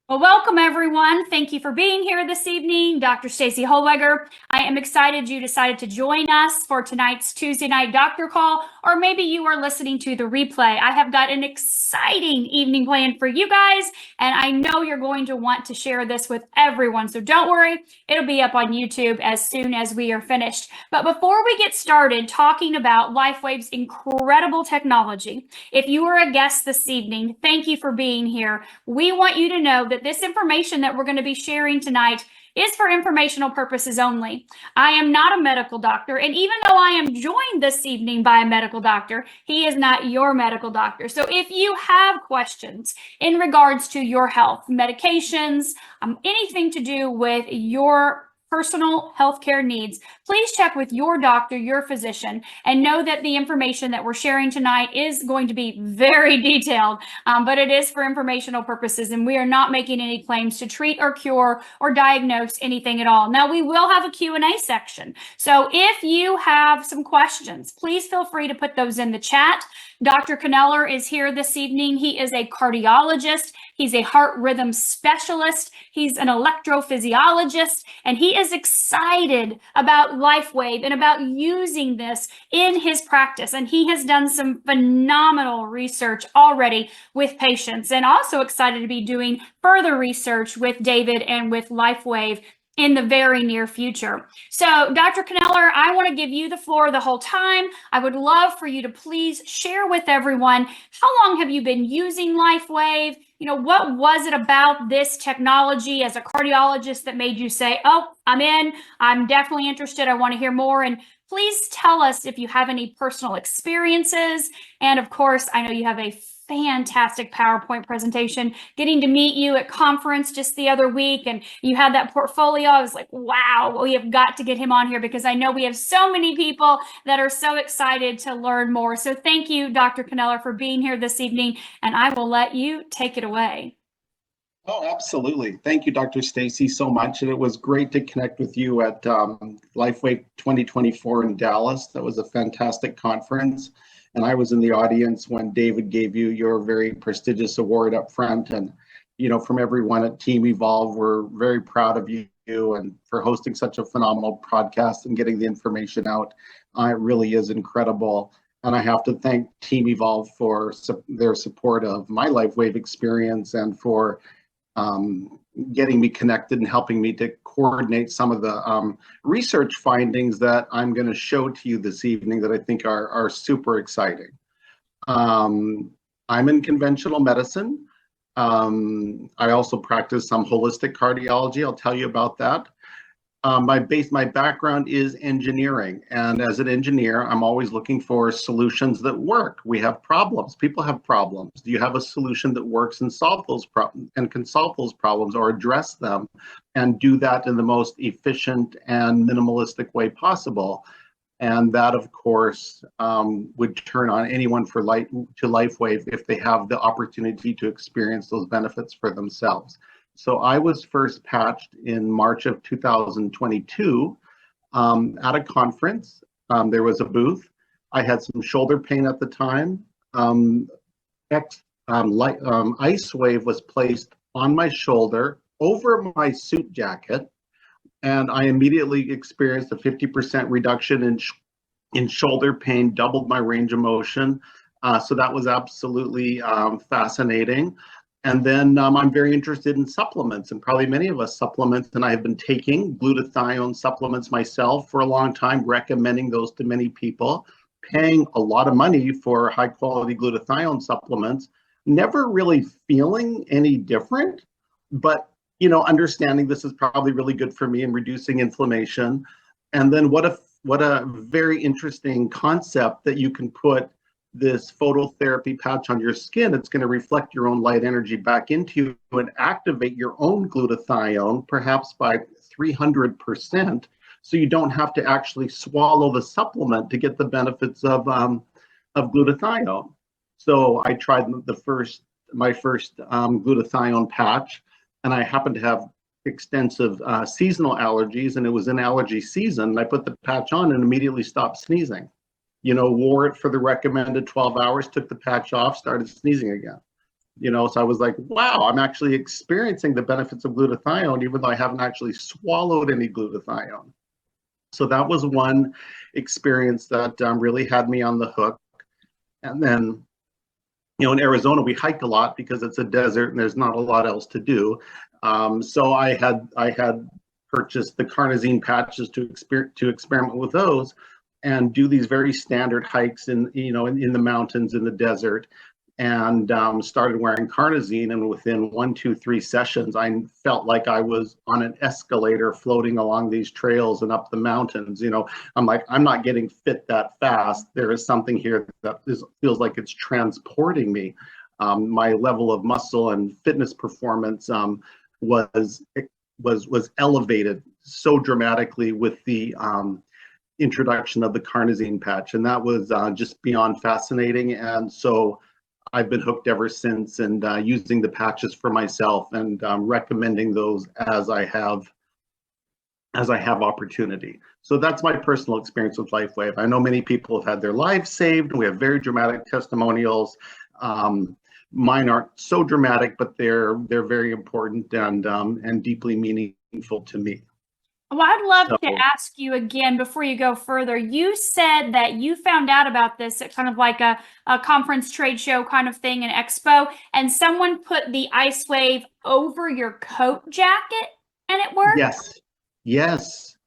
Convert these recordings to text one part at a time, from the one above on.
Well, welcome everyone. Thank you for being here this evening. Dr. Stacy Holweger. I am excited you decided to join us for tonight's Tuesday night doctor call, or maybe you are listening to the replay. I have got an exciting evening planned for you guys, and I know you're going to want to share this with everyone. So don't worry, it'll be up on YouTube as soon as we are finished. But before we get started talking about LifeWave's incredible technology, if you are a guest this evening, thank you for being here. We want you to know that this information that we're going to be sharing tonight is for informational purposes only. I am not a medical doctor, and even though I am joined this evening by a medical doctor, he is not your medical doctor. So if you have questions in regards to your health, medications, anything to do with your personal healthcare needs, please check with your doctor, your physician, and know that the information that we're sharing tonight is going to be very detailed, but it is for informational purposes, and we are not making any claims to treat or cure or diagnose anything at all. Now, we will have a Q&A section, so if you have some questions, please feel free to put those in the chat. Dr. Kneller is here this evening. He is a cardiologist. He's a heart rhythm specialist. He's an electrophysiologist, and he is excited about LifeWave and about using this in his practice. And he has done some phenomenal research already with patients, and also excited to be doing further research with David and with LifeWave in the very near future. So, Dr. Kneller, I want to give you the floor the whole time. I would love for you to please share with everyone, how long have you been using LifeWave? What was it about this technology as a cardiologist that made you say, oh, I'm in, I'm definitely interested, I want to hear more? And please tell us if you have any personal experiences. And of course, I know you have a fantastic PowerPoint presentation. Getting to meet you at conference just the other week, and you had that portfolio. I was like, wow, we have got to get him on here, because I know we have so many people that are so excited to learn more. So thank you, Dr. Kneller, for being here this evening, and I will let you take it away. Oh, absolutely. Thank you, Dr. Stacy, so much. And it was great to connect with you at LifeWave 2024 in Dallas. That was a fantastic conference. And I was in the audience when David gave you your very prestigious award up front. And, from everyone at Team Evolve, we're very proud of you and for hosting such a phenomenal podcast and getting the information out. It really is incredible. And I have to thank Team Evolve for their support of my LifeWave experience and for getting me connected and helping me to coordinate some of the research findings that I'm going to show to you this evening that I think are super exciting. I'm in conventional medicine. I also practice some holistic cardiology. I'll tell you about that. My background is engineering, and as an engineer, I'm always looking for solutions that work. We have problems. People have problems. Do you have a solution that works and can solve those problems or address them, and do that in the most efficient and minimalistic way possible? And that, of course, would turn on anyone to LifeWave if they have the opportunity to experience those benefits for themselves. So I was first patched in March of 2022 at a conference. There was a booth. I had some shoulder pain at the time. Ice Wave was placed on my shoulder over my suit jacket, and I immediately experienced a 50% reduction in shoulder pain, doubled my range of motion. So that was absolutely fascinating. And then I'm very interested in supplements, and probably many of us supplements, and I have been taking glutathione supplements myself for a long time, recommending those to many people, paying a lot of money for high quality glutathione supplements, never really feeling any different, but understanding this is probably really good for me in reducing inflammation. And then what a very interesting concept that you can put this phototherapy patch on your skin. It's going to reflect your own light energy back into you and activate your own glutathione, perhaps by 300%. So you don't have to actually swallow the supplement to get the benefits of glutathione. So I tried my first glutathione patch, and I happened to have extensive seasonal allergies, and it was in allergy season. I put the patch on and immediately stopped sneezing. Wore it for the recommended 12 hours, took the patch off, started sneezing again. So I was like, wow, I'm actually experiencing the benefits of glutathione, even though I haven't actually swallowed any glutathione. So that was one experience that really had me on the hook. And then, in Arizona, we hike a lot because it's a desert and there's not a lot else to do. So I had purchased the carnosine patches to experiment with those and do these very standard hikes in the mountains in the desert, and started wearing carnosine. And within 1, 2, 3 sessions, I felt like I was on an escalator floating along these trails and up the mountains. I'm like, I'm not getting fit that fast. There is something here that feels like it's transporting me. My level of muscle and fitness performance was elevated so dramatically with the introduction of the carnosine patch, and that was just beyond fascinating. And so I've been hooked ever since, and using the patches for myself, and recommending those as I have opportunity. So that's my personal experience with LifeWave. I know many people have had their lives saved. We have very dramatic testimonials. Mine aren't so dramatic, but they're very important and deeply meaningful to me. Well, I'd love to ask you again before you go further. You said that you found out about this at kind of like a conference, trade show kind of thing, an expo, and someone put the Ice Wave over your coat jacket and it worked? Yes.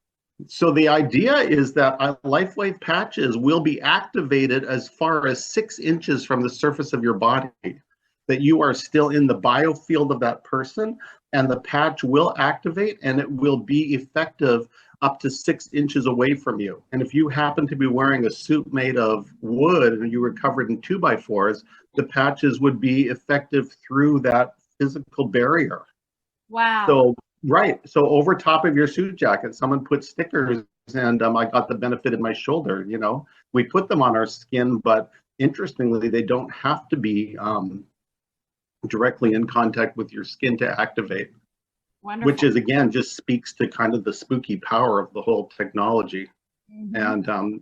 So the idea is that LifeWave patches will be activated as far as 6 inches from the surface of your body, that you are still in the biofield of that person, and the patch will activate and it will be effective up to 6 inches away from you. And if you happen to be wearing a suit made of wood and you were covered in 2x4s, the patches would be effective through that physical barrier. Wow. So, right. So over top of your suit jacket, someone put stickers, and I got the benefit in my shoulder. We put them on our skin, but interestingly, they don't have to be directly in contact with your skin to activate. Wonderful. Which is, again, just speaks to kind of the spooky power of the whole technology. Mm-hmm. And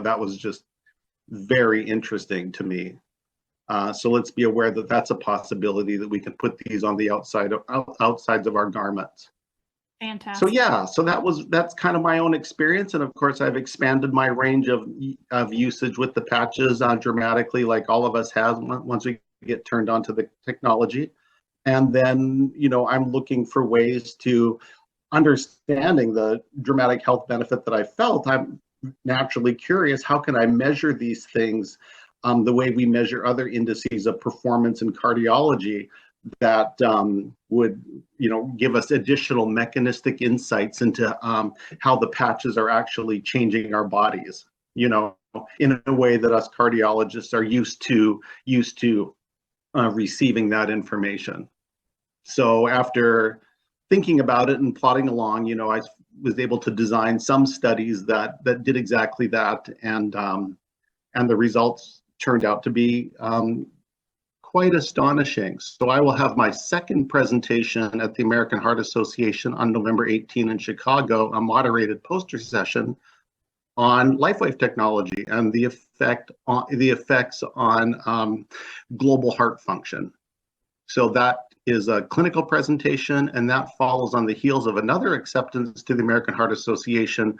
that was just very interesting to me. So let's be aware that that's a possibility, that we can put these on the outsides of our garments. Fantastic. So yeah, that's kind of my own experience, and of course I've expanded my range of usage with the patches dramatically, like all of us have once we get turned on to the technology. And then, I'm looking for ways to, understanding the dramatic health benefit that I felt, I'm naturally curious, how can I measure these things the way we measure other indices of performance in cardiology that would, give us additional mechanistic insights into how the patches are actually changing our bodies, in a way that us cardiologists are used to receiving that information. So after thinking about it and plotting along, I was able to design some studies that did exactly that, and the results turned out to be quite astonishing. So I will have my second presentation at the American Heart Association on November 18 in Chicago, a moderated poster session on LifeWave technology and the effects on global heart function. So that is a clinical presentation, and that follows on the heels of another acceptance to the American Heart Association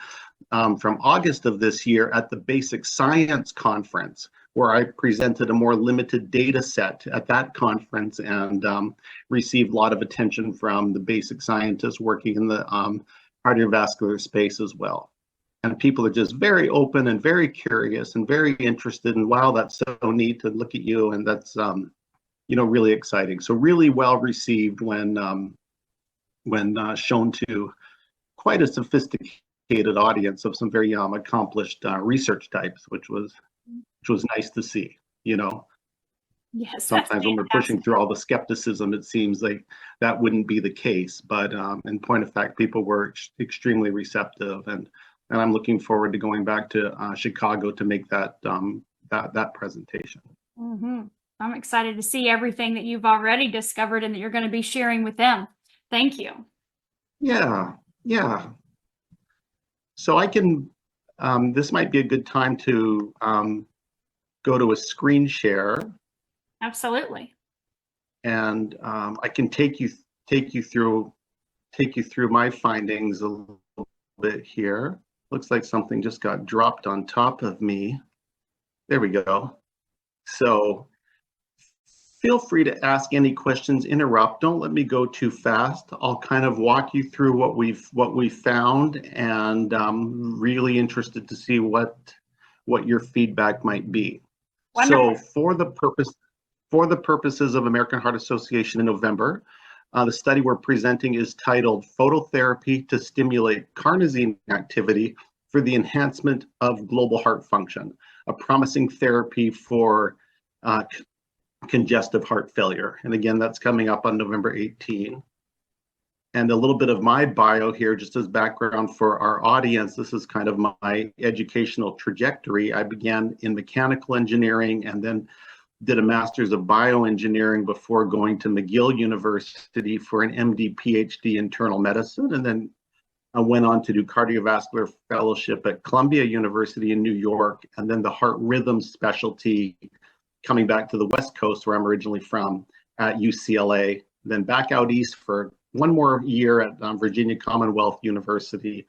from August of this year at the Basic Science Conference, where I presented a more limited data set at that conference, and received a lot of attention from the basic scientists working in the cardiovascular space as well. And people are just very open and very curious and very interested, and wow, that's so neat to look at you, and that's really exciting. So really well received when shown to quite a sophisticated audience of some very accomplished research types, which was nice to see. Yes. Sometimes when we're pushing through all the skepticism, it seems like that wouldn't be the case. But in point of fact, people were extremely receptive, and I'm looking forward to going back to Chicago to make that presentation. Mm-hmm. I'm excited to see everything that you've already discovered and that you're going to be sharing with them. Thank you. Yeah. So I can, this might be a good time to go to a screen share. Absolutely. and I can take you through my findings a little bit here. Looks like something just got dropped on top of me. There we go. So feel free to ask any questions, interrupt. Don't let me go too fast. I'll kind of walk you through what we've found, and I'm really interested to see what your feedback might be. Wonderful. So for the purposes of American Heart Association in November, the study we're presenting is titled Phototherapy to Stimulate Carnosine Activity for the Enhancement of Global Heart Function, a promising therapy for congestive heart failure. And again, that's coming up on November 18. And a little bit of my bio here, just as background for our audience. This is kind of my educational trajectory. I began in mechanical engineering and then did a master's of bioengineering before going to McGill University for an MD PhD internal medicine. And then I went on to do cardiovascular fellowship at Columbia University in New York, and then the heart rhythm specialty coming back to the West Coast, where I'm originally from, at UCLA, then back out east for one more year at Virginia Commonwealth University.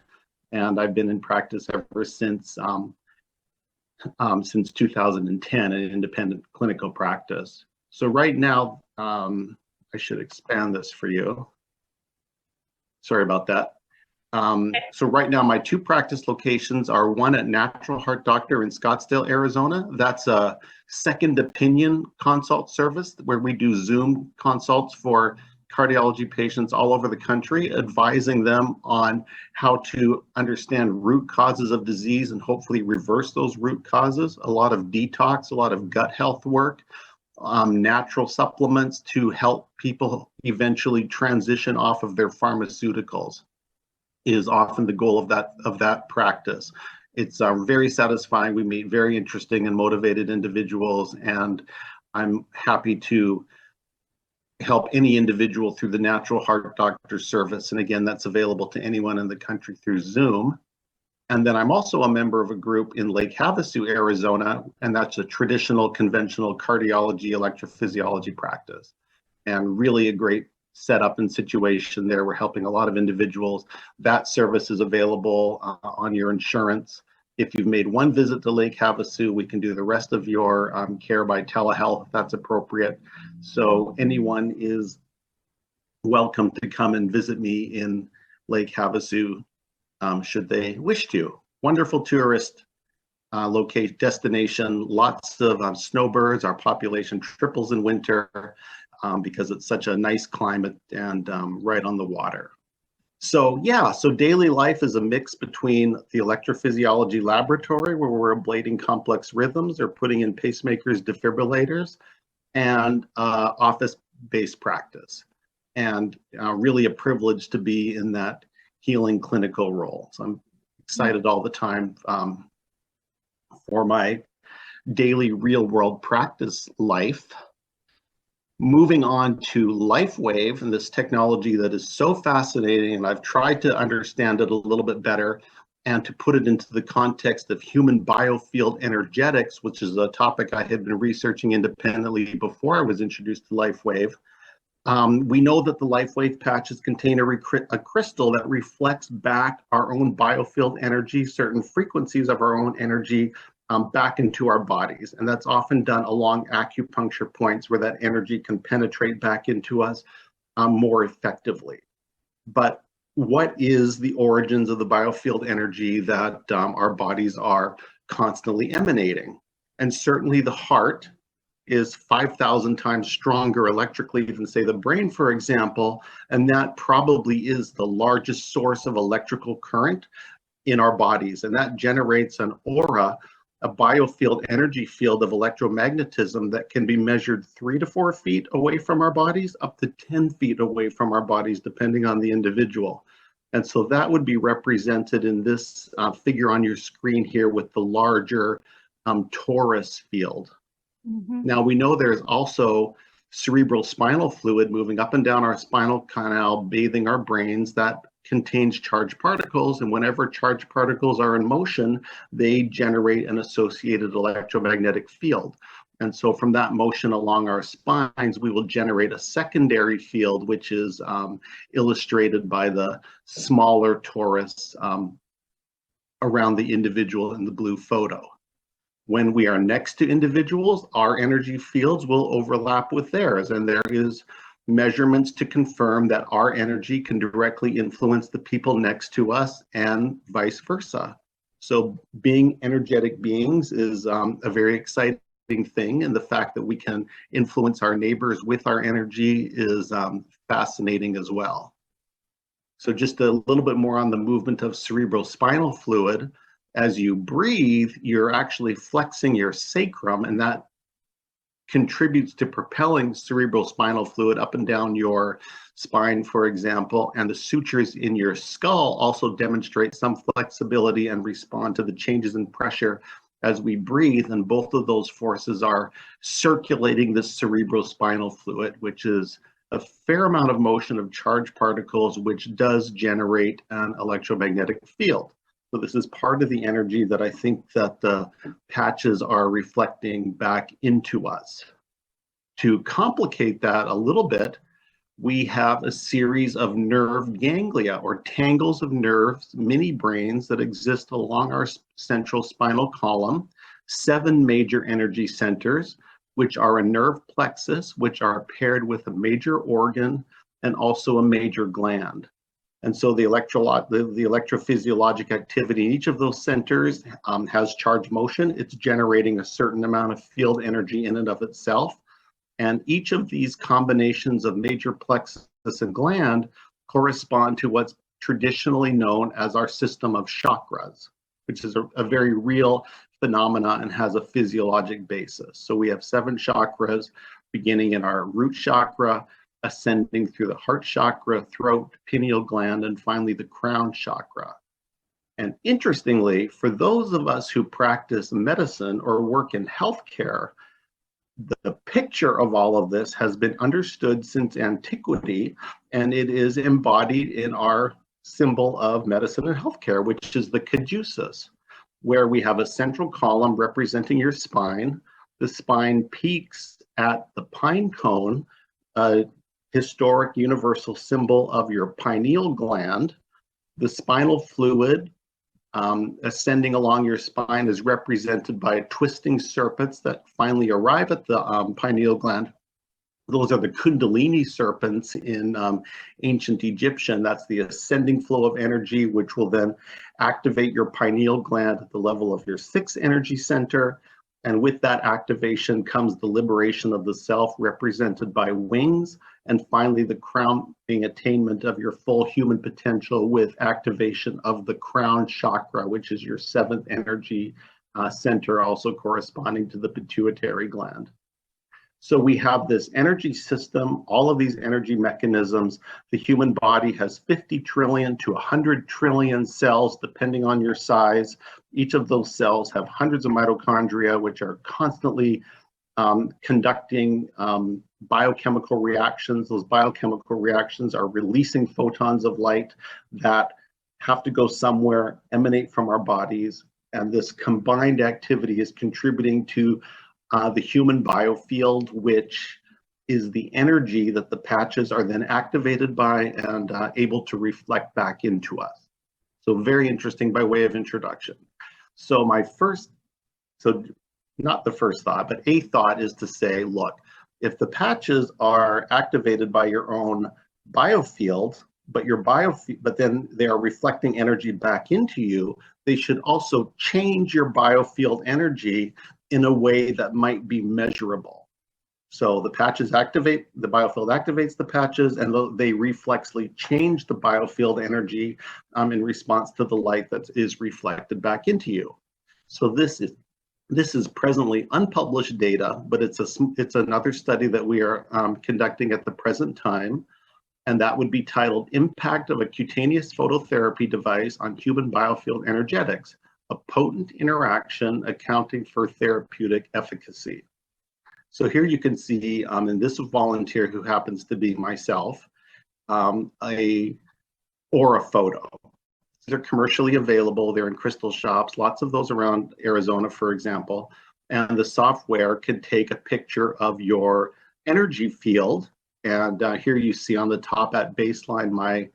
And I've been in practice ever since 2010, an independent clinical practice. So right now, I should expand this for you. Sorry about that. So right now, my two practice locations are one at Natural Heart Doctor in Scottsdale, Arizona. That's a second opinion consult service where we do Zoom consults for cardiology patients all over the country, advising them on how to understand root causes of disease and hopefully reverse those root causes. A lot of detox, a lot of gut health work, natural supplements to help people eventually transition off of their pharmaceuticals is often the goal of that practice. It's very satisfying. We meet very interesting and motivated individuals, and I'm happy to help any individual through the Natural Heart Doctor service. And again, that's available to anyone in the country through Zoom. And then I'm also a member of a group in Lake Havasu, Arizona, and that's a traditional conventional cardiology electrophysiology practice. And really a great setup and situation there. We're helping a lot of individuals. That service is available on your insurance. If you've made one visit to Lake Havasu, we can do the rest of your care by telehealth if that's appropriate. So anyone is welcome to come and visit me in Lake Havasu should they wish to. Wonderful tourist location destination, lots of snowbirds. Our population triples in winter because it's such a nice climate and right on the water. So yeah, so daily life is a mix between the electrophysiology laboratory, where we're ablating complex rhythms or putting in pacemakers, defibrillators, and office-based practice. And really a privilege to be in that healing clinical role. So I'm excited all the time for my daily real-world practice life. Moving on to LifeWave and this technology that is so fascinating, and I've tried to understand it a little bit better and to put it into the context of human biofield energetics, which is a topic I had been researching independently before I was introduced to LifeWave. We know that the LifeWave patches contain a crystal that reflects back our own biofield energy, certain frequencies of our own energy back into our bodies. And that's often done along acupuncture points where that energy can penetrate back into us more effectively. But what is the origins of the biofield energy that our bodies are constantly emanating? And certainly the heart is 5,000 times stronger electrically than, say, the brain, for example, and that probably is the largest source of electrical current in our bodies. And that generates an aura, a biofield energy field of electromagnetism that can be measured 3 to 4 feet away from our bodies, up to 10 feet away from our bodies, depending on the individual. And so that would be represented in this figure on your screen here with the larger torus field. Mm-hmm. Now we know there's also cerebral spinal fluid moving up and down our spinal canal, bathing our brains, that contains charged particles, and whenever charged particles are in motion, they generate an associated electromagnetic field. And so from that motion along our spines, we will generate a secondary field, which is illustrated by the smaller torus around the individual in the blue photo. When we are next to individuals, our energy fields will overlap with theirs, and there is measurements to confirm that our energy can directly influence the people next to us and vice versa. So being energetic beings is a very exciting thing, and the fact that we can influence our neighbors with our energy is fascinating as well. So just a little bit more on the movement of cerebrospinal fluid. As you breathe, you're actually flexing your sacrum, and that contributes to propelling cerebrospinal fluid up and down your spine, for example, and the sutures in your skull also demonstrate some flexibility and respond to the changes in pressure as we breathe, and both of those forces are circulating the cerebrospinal fluid, which is a fair amount of motion of charged particles, which does generate an electromagnetic field. So this is part of the energy that I think that the patches are reflecting back into us. To complicate that a little bit, we have a series of nerve ganglia, or tangles of nerves, mini brains that exist along our central spinal column, 7 major energy centers, which are a nerve plexus, which are paired with a major organ and also a major gland. And so the electrophysiologic activity in each of those centers has charge motion. It's generating a certain amount of field energy in and of itself. And each of these combinations of major plexus and gland correspond to what's traditionally known as our system of chakras, which is a very real phenomena and has a physiologic basis. So we have 7 chakras, beginning in our root chakra, ascending through the heart chakra, throat, pineal gland, and finally the crown chakra. And interestingly, for those of us who practice medicine or work in healthcare, the picture of all of this has been understood since antiquity, and it is embodied in our symbol of medicine and healthcare, which is the caduceus, where we have a central column representing your spine. The spine peaks at the pine cone, a historic universal symbol of your pineal gland. The spinal fluid ascending along your spine is represented by twisting serpents that finally arrive at the pineal gland. Those are the Kundalini serpents in ancient Egyptian. That's the ascending flow of energy, which will then activate your pineal gland at the level of your 6th energy center. And with that activation comes the liberation of the self, represented by wings, and finally the crowning attainment of your full human potential with activation of the crown chakra, which is your 7th energy center, also corresponding to the pituitary gland. So we have this energy system, all of these energy mechanisms. The human body has 50 trillion to 100 trillion cells, depending on your size. Each of those cells have hundreds of mitochondria, which are constantly conducting biochemical reactions. Those biochemical reactions are releasing photons of light that have to go somewhere, emanate from our bodies. And this combined activity is contributing to the human biofield, which is the energy that the patches are then activated by and able to reflect back into us. So very interesting by way of introduction. So not the first thought, but a thought is to say, look, if the patches are activated by your own biofield, but then they are reflecting energy back into you, they should also change your biofield energy in a way that might be measurable. So the patches activate, the biofield activates the patches, and they reflexly change the biofield energy in response to the light that is reflected back into you. So this is presently unpublished data, but it's another study that we are conducting at the present time, and that would be titled Impact of a Cutaneous Phototherapy Device on Human Biofield Energetics, a Potent Interaction Accounting for Therapeutic Efficacy. So here you can see, in this volunteer who happens to be myself, a aura photo. They're commercially available. They're in crystal shops, lots of those around Arizona, for example. And the software can take a picture of your energy field. And here you see on the top at baseline my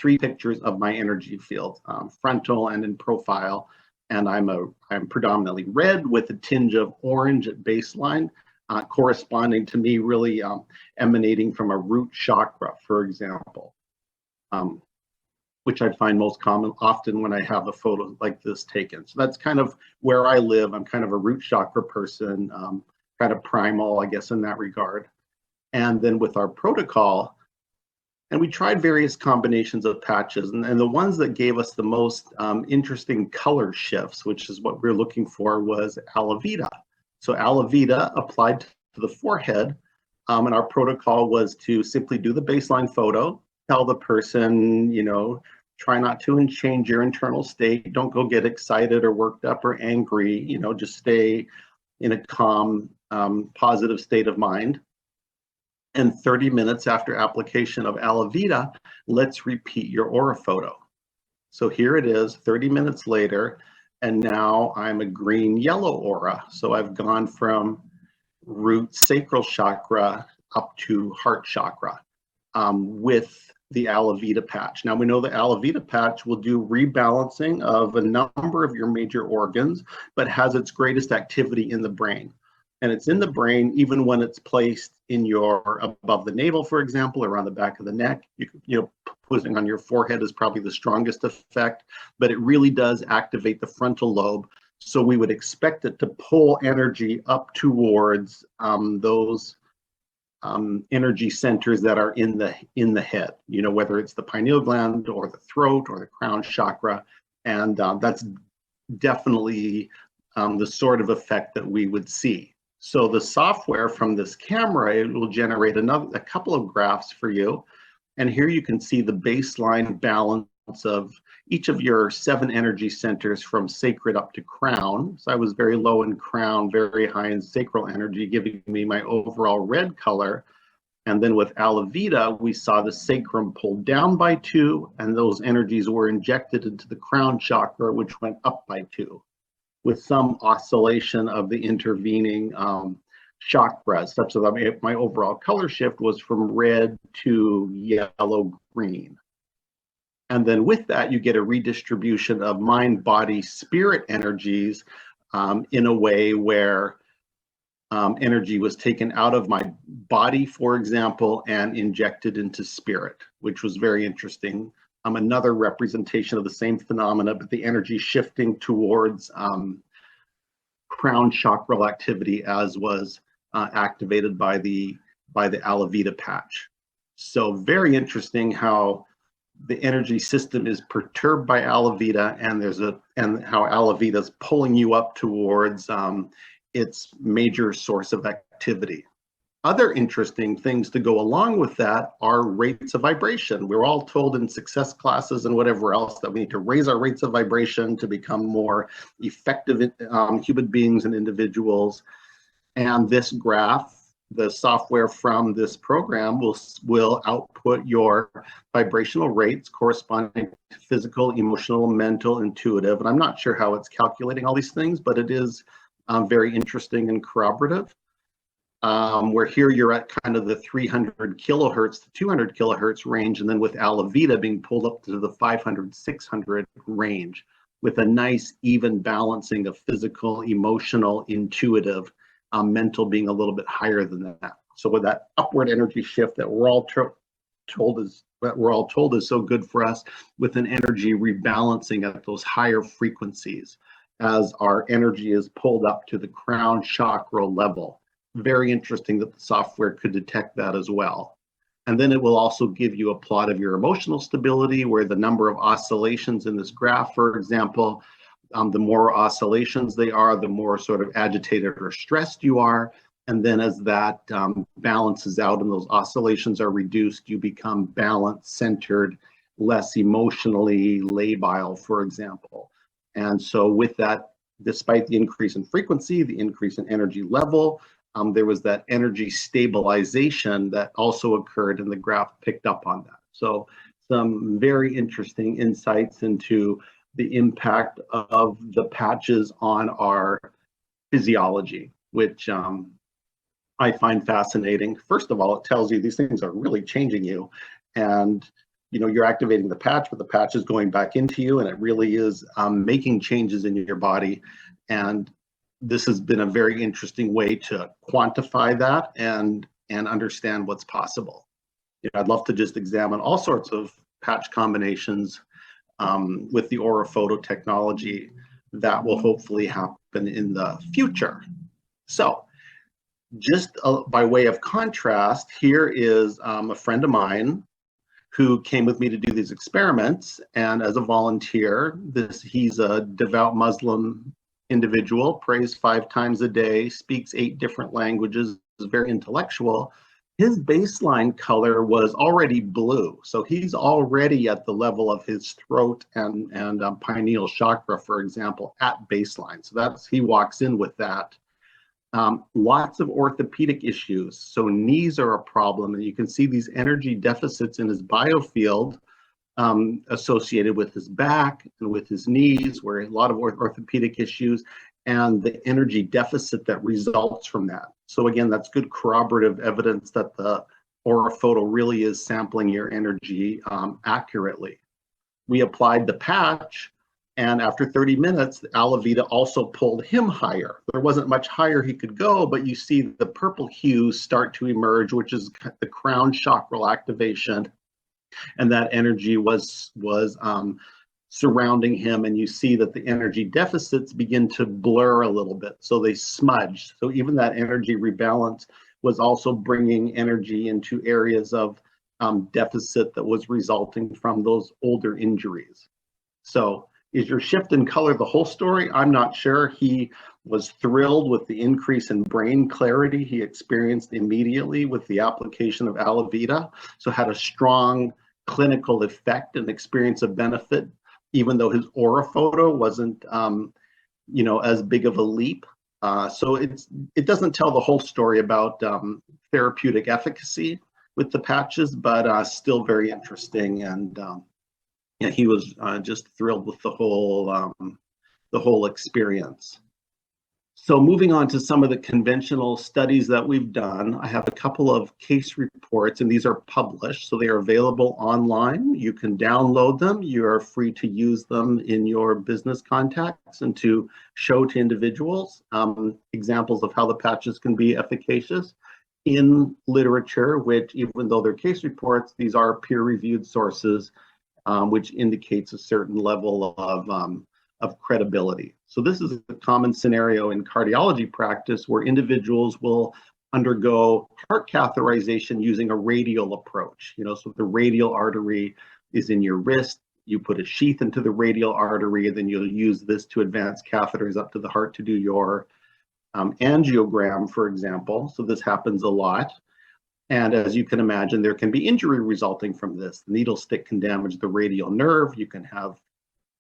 3 pictures of my energy field, frontal and in profile. And I'm predominantly red with a tinge of orange at baseline, corresponding to me really emanating from a root chakra, for example, which I find most common often when I have a photo like this taken. So that's kind of where I live. I'm kind of a root chakra person, kind of primal, I guess, in that regard. And then with our protocol, and we tried various combinations of patches, and the ones that gave us the most interesting color shifts, which is what we're looking for, was aloe vera. So aloe vera applied to the forehead, and our protocol was to simply do the baseline photo, tell the person, you know, try not to change your internal state. Don't go get excited or worked up or angry, you know, just stay in a calm, positive state of mind. And 30 minutes after application of aloe vera, let's repeat your aura photo. So here it is, 30 minutes later, and now I'm a green-yellow aura. So I've gone from root sacral chakra up to heart chakra with the aloe vera patch. Now we know the aloe vera patch will do rebalancing of a number of your major organs, but has its greatest activity in the brain. And it's in the brain even when it's placed in your above the navel, for example, or on the back of the neck. You know, putting on your forehead is probably the strongest effect, but it really does activate the frontal lobe. So we would expect it to pull energy up towards those energy centers that are in the head. You know, whether it's the pineal gland or the throat or the crown chakra, and that's definitely the sort of effect that we would see. So the software from this camera, it will generate a couple of graphs for you. And here you can see the baseline balance of each of your 7 energy centers from sacred up to crown. So I was very low in crown, very high in sacral energy, giving me my overall red color. And then with aloe vera, we saw the sacrum pulled down by 2, and those energies were injected into the crown chakra, which went up by 2. With some oscillation of the intervening chakras, such that my overall color shift was from red to yellow-green. And then with that, you get a redistribution of mind, body, spirit energies in a way where energy was taken out of my body, for example, and injected into spirit, which was very interesting. Another representation of the same phenomena, but the energy shifting towards crown chakral activity, as was activated by the aloe vera patch. So very interesting how the energy system is perturbed by aloe vera, and how aloe vera is pulling you up towards its major source of activity. Other interesting things to go along with that are rates of vibration. We're all told in success classes and whatever else that we need to raise our rates of vibration to become more effective human beings and individuals. And this graph, the software from this program will output your vibrational rates corresponding to physical, emotional, mental, intuitive. And I'm not sure how it's calculating all these things, but it is very interesting and corroborative. Where here you're at kind of the 300 kilohertz to 200 kilohertz range, and then with aloe vera being pulled up to the 500, 600 range, with a nice even balancing of physical, emotional, intuitive, mental being a little bit higher than that. So with that upward energy shift that we're all told is so good for us, with an energy rebalancing at those higher frequencies as our energy is pulled up to the crown chakra level. Very interesting that the software could detect that as well. And then it will also give you a plot of your emotional stability, where the number of oscillations in this graph, for example, the more oscillations they are, the more sort of agitated or stressed you are. And then as that balances out and those oscillations are reduced, you become balanced, centered, less emotionally labile, for example. And so with that, despite the increase in frequency, the increase in energy level, there was that energy stabilization that also occurred, and the graph picked up on that. So some very interesting insights into the impact of the patches on our physiology, which I find fascinating. First of all, it tells you these things are really changing you, and you're activating the patch, but the patch is going back into you, and it really is making changes in your body. And this has been a very interesting way to quantify that and understand what's possible. I'd love to just examine all sorts of patch combinations with the Oraphoto technology that will hopefully happen in the future. So just by way of contrast, here is a friend of mine who came with me to do these experiments. And as a volunteer, he's a devout Muslim individual, prays 5 times a day, speaks 8 different languages, is very intellectual. His baseline color was already blue. So he's already at the level of his throat and pineal chakra, for example, at baseline. So he walks in with that. Lots of orthopedic issues. So knees are a problem, and you can see these energy deficits in his biofield associated with his back and with his knees, where a lot of orthopedic issues and the energy deficit that results from that. So again, that's good corroborative evidence that the Oraphoto really is sampling your energy accurately. We applied the patch, and after 30 minutes, the Alavita also pulled him higher. There wasn't much higher he could go, but you see the purple hues start to emerge, which is the crown chakral activation. And that energy was surrounding him, and you see that the energy deficits begin to blur a little bit. So they smudged. So even that energy rebalance was also bringing energy into areas of deficit that was resulting from those older injuries. So is your shift in color the whole story? I'm not sure. He was thrilled with the increase in brain clarity he experienced immediately with the application of Alavita. So had a strong clinical effect and experience of benefit, even though his Oraphoto wasn't, as big of a leap. So it doesn't tell the whole story about therapeutic efficacy with the patches, but still very interesting. And he was just thrilled with the whole experience. So moving on to some of the conventional studies that we've done, I have a couple of case reports, and these are published, so they are available online. You can download them. You are free to use them in your business contacts and to show to individuals examples of how the patches can be efficacious in literature, which, even though they're case reports, these are peer-reviewed sources, which indicates a certain level of credibility. So this is a common scenario in cardiology practice where individuals will undergo heart catheterization using a radial approach. So the radial artery is in your wrist. You put a sheath into the radial artery, and then you'll use this to advance catheters up to the heart to do your angiogram, for example. So this happens a lot. And as you can imagine, there can be injury resulting from this. The needle stick can damage the radial nerve. You can have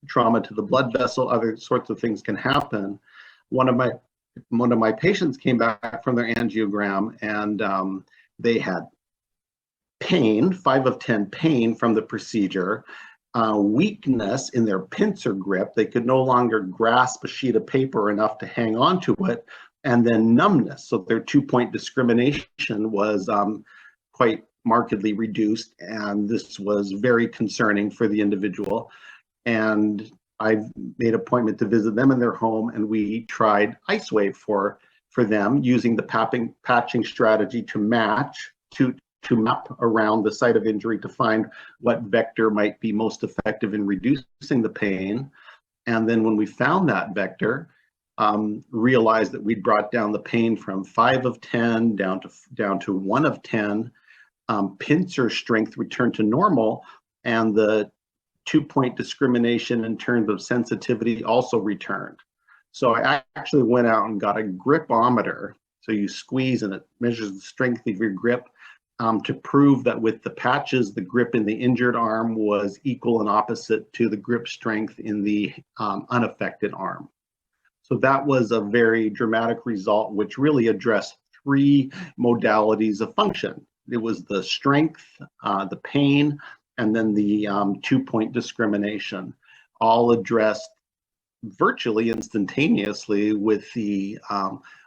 trauma to the blood vessel. Other sorts of things can happen. One of my patients came back from their angiogram, and they had pain, 5 of 10 pain from the procedure, weakness in their pincer grip. They could no longer grasp a sheet of paper enough to hang on to it, and then numbness. So their 2-point discrimination was quite markedly reduced, and this was very concerning for the individual. And I made an appointment to visit them in their home, and we tried Ice Wave for them using the patching strategy to match, to map around the site of injury to find what vector might be most effective in reducing the pain. And then when we found that vector, realized that we'd brought down the pain from 5 of 10 down to 1 of 10. Pincer strength returned to normal, and the 2-point discrimination in terms of sensitivity also returned. So I actually went out and got a gripometer. So you squeeze and it measures the strength of your grip to prove that with the patches, the grip in the injured arm was equal and opposite to the grip strength in the unaffected arm. So that was a very dramatic result, which really addressed 3 modalities of function. It was the strength, the pain, and then the 2-point discrimination, all addressed virtually instantaneously with the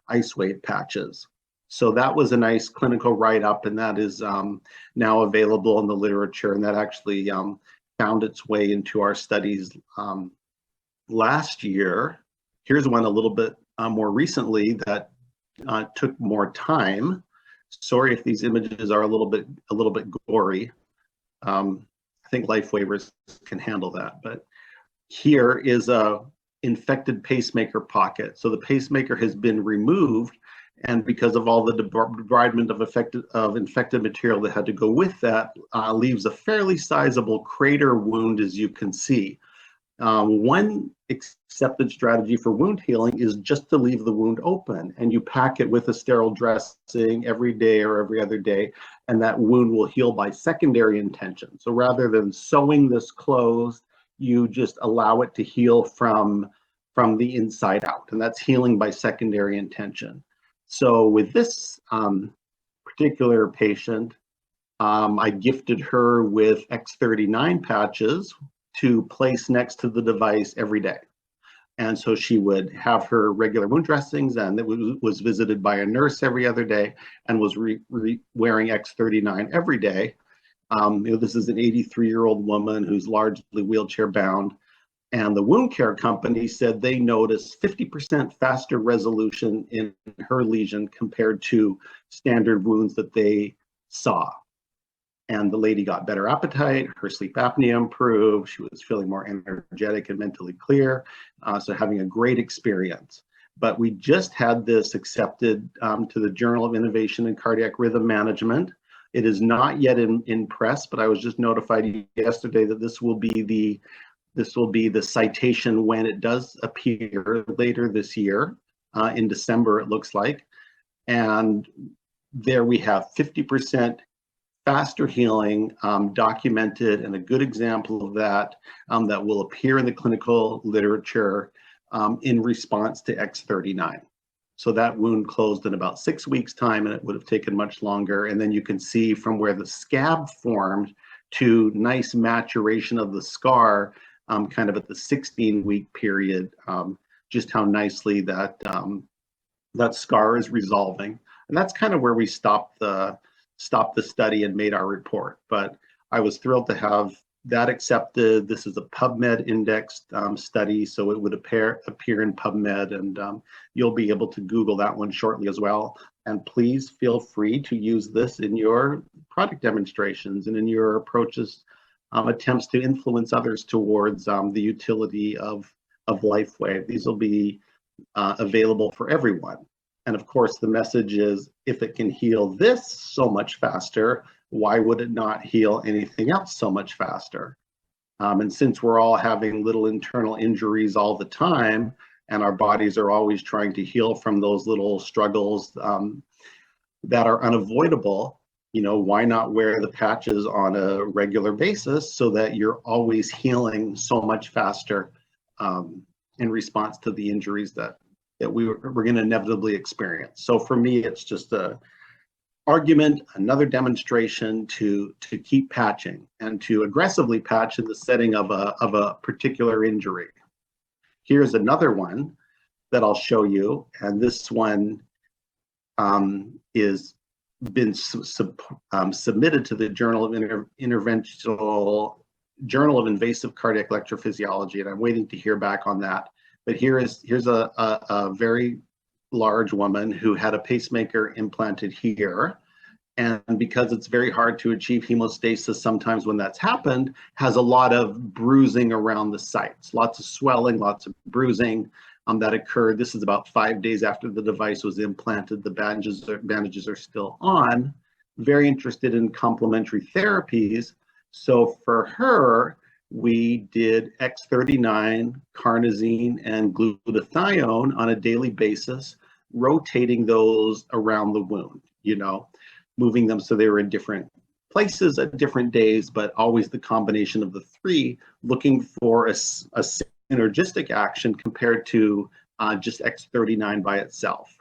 ice wave patches. So that was a nice clinical write-up, and that is now available in the literature, and that actually found its way into our studies last year. Here's one a little bit more recently that took more time. Sorry if these images are a little bit gory. I think life waivers can handle that, but here is a infected pacemaker pocket. So the pacemaker has been removed, and because of all the debridement of infected material that had to go with that, leaves a fairly sizable crater wound, as you can see. One accepted strategy for wound healing is just to leave the wound open, and you pack it with a sterile dressing every day or every other day, and that wound will heal by secondary intention. So rather than sewing this closed, you just allow it to heal from the inside out, and that's healing by secondary intention. So with this particular patient, I gifted her with X39 patches to place next to the device every day. And so she would have her regular wound dressings, and it was visited by a nurse every other day, and was wearing X39 every day. This is an 83-year-old woman who's largely wheelchair bound. And the wound care company said they noticed 50% faster resolution in her lesion compared to standard wounds that they saw. And the lady got better appetite, her sleep apnea improved, she was feeling more energetic and mentally clear, so having a great experience. But we just had this accepted to the Journal of Innovation in Cardiac Rhythm Management. It is not yet in press, but I was just notified yesterday that this will be the citation when it does appear later this year, in December it looks like. And there we have 50% faster healing documented, and a good example of that that will appear in the clinical literature in response to X39. So that wound closed in about 6 weeks' time, and it would have taken much longer. And then you can see from where the scab formed to nice maturation of the scar kind of at the 16-week period, just how nicely that scar is resolving. And that's kind of where we stopped the study and made our report. But I was thrilled to have that accepted. This is a PubMed indexed study, so it would appear in PubMed, and you'll be able to Google that one shortly as well. And please feel free to use this in your product demonstrations and in your approaches, attempts to influence others towards the utility of LifeWave. These will be available for everyone. And of course, the message is, if it can heal this so much faster, why would it not heal anything else so much faster? And since we're all having little internal injuries all the time, and our bodies are always trying to heal from those little struggles that are unavoidable, why not wear the patches on a regular basis so that you're always healing so much faster in response to the injuries that we're going to inevitably experience. So for me, it's just a argument, another demonstration to keep patching and to aggressively patch in the setting of a particular injury. Here's another one that I'll show you, and this one is been submitted to the Journal of Invasive Cardiac Electrophysiology, and I'm waiting to hear back on that. But here's a very large woman who had a pacemaker implanted here, and because it's very hard to achieve hemostasis sometimes when that's happened, has a lot of bruising around the sites, lots of swelling, lots of bruising that occurred. This is about 5 days after the device was implanted. The bandages are still on. Very interested in complementary therapies. So for her, we did X39, carnosine, and glutathione on a daily basis, rotating those around the wound, moving them so they were in different places at different days, but always the combination of the three, looking for a synergistic action compared to just X39 by itself.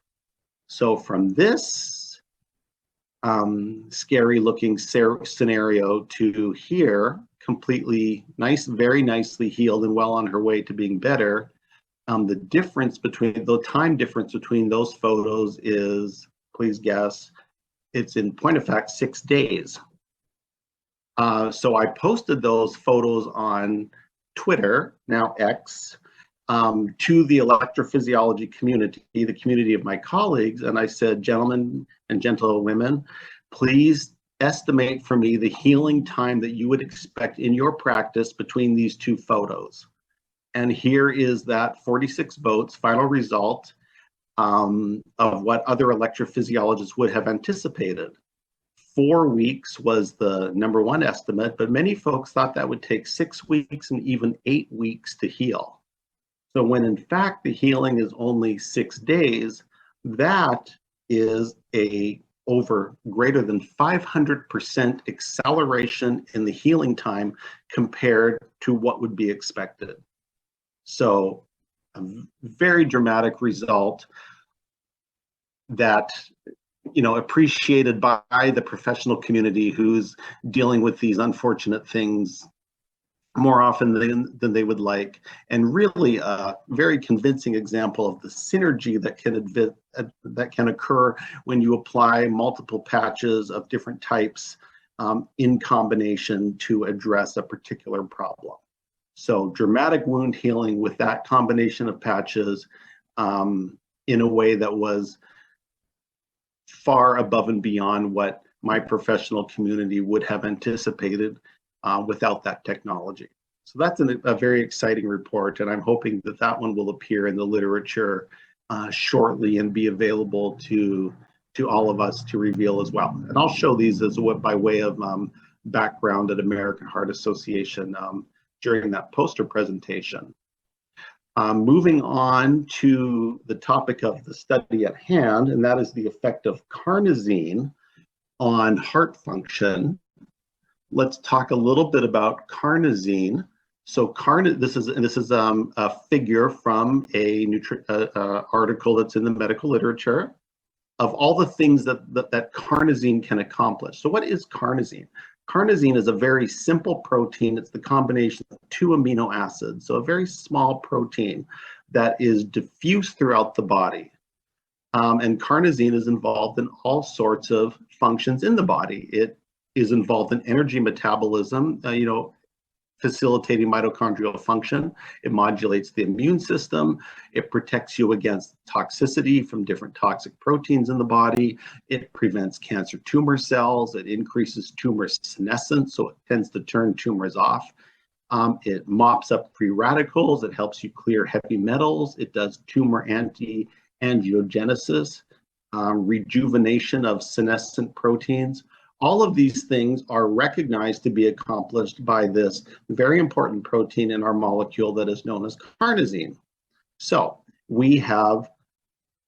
So from this scary looking scenario to here, completely nice, very nicely healed and well on her way to being better, The time difference between those photos is, please guess, it's in point of fact 6 days. So I posted those photos on Twitter, now X, to the electrophysiology community, the community of my colleagues, and I said, gentlemen and gentlewomen, please estimate for me the healing time that you would expect in your practice between these two photos. And here is that 46 votes final result of what other electrophysiologists would have anticipated. 4 weeks was the number one estimate, but many folks thought that would take 6 weeks and even 8 weeks to heal. So when in fact the healing is only 6 days, that is a over greater than 500% acceleration in the healing time compared to what would be expected. So a very dramatic result that, you know, appreciated by the professional community who's dealing with these unfortunate things more often than they would like, and really a very convincing example of the synergy that can occur when you apply multiple patches of different types in combination to address a particular problem. So dramatic wound healing with that combination of patches in a way that was far above and beyond what my professional community would have anticipated without that technology. So that's a very exciting report, and I'm hoping that that one will appear in the literature shortly and be available to all of us to reveal as well. And I'll show these as by way of background at American Heart Association during that poster presentation. Moving on to the topic of the study at hand, and that is the effect of carnosine on heart function. Let's talk a little bit about carnosine. So this is a figure from a article that's in the medical literature of all the things that carnosine can accomplish. So what is carnosine? Carnosine is a very simple protein. It's the combination of 2 amino acids, so a very small protein that is diffuse throughout the body. And carnosine is involved in all sorts of functions in the body. It is involved in energy metabolism, facilitating mitochondrial function. It modulates the immune system. It protects you against toxicity from different toxic proteins in the body. It prevents cancer tumor cells. It increases tumor senescence, so it tends to turn tumors off. It mops up free radicals. It helps you clear heavy metals. It does tumor angiogenesis, rejuvenation of senescent proteins. All of these things are recognized to be accomplished by this very important protein in our molecule that is known as carnosine. So we have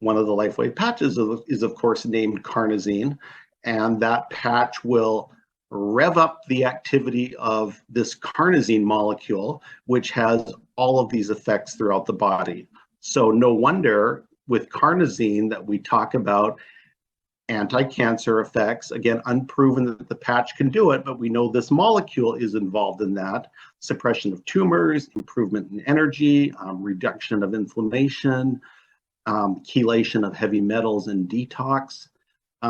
one of the LifeWave patches is of course named carnosine, and that patch will rev up the activity of this carnosine molecule, which has all of these effects throughout the body. So no wonder with carnosine that we talk about anti-cancer effects, again, unproven that the patch can do it, but we know this molecule is involved in that. Suppression of tumors, improvement in energy, reduction of inflammation, chelation of heavy metals and detox.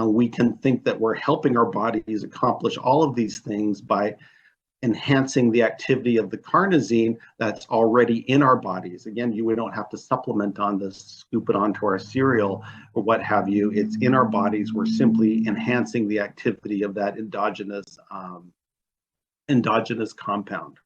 We can think that we're helping our bodies accomplish all of these things by enhancing the activity of the carnosine that's already in our bodies. Again, we don't have to supplement on this, scoop it onto our cereal or what have you. It's in our bodies. We're simply enhancing the activity of that endogenous compound.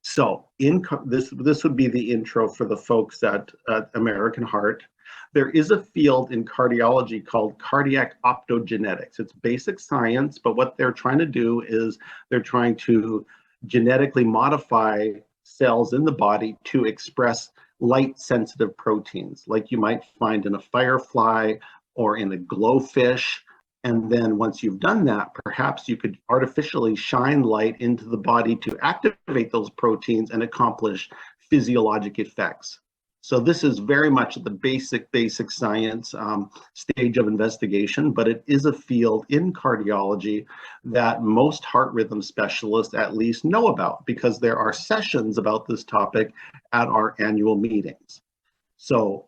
So this would be the intro for the folks at American Heart. There is a field in cardiology called cardiac optogenetics. It's basic science, but what they're trying to do is they're trying to genetically modify cells in the body to express light-sensitive proteins, like you might find in a firefly or in a glowfish. And then once you've done that, perhaps you could artificially shine light into the body to activate those proteins and accomplish physiologic effects. So this is very much the basic science stage of investigation, but it is a field in cardiology that most heart rhythm specialists at least know about, because there are sessions about this topic at our annual meetings. So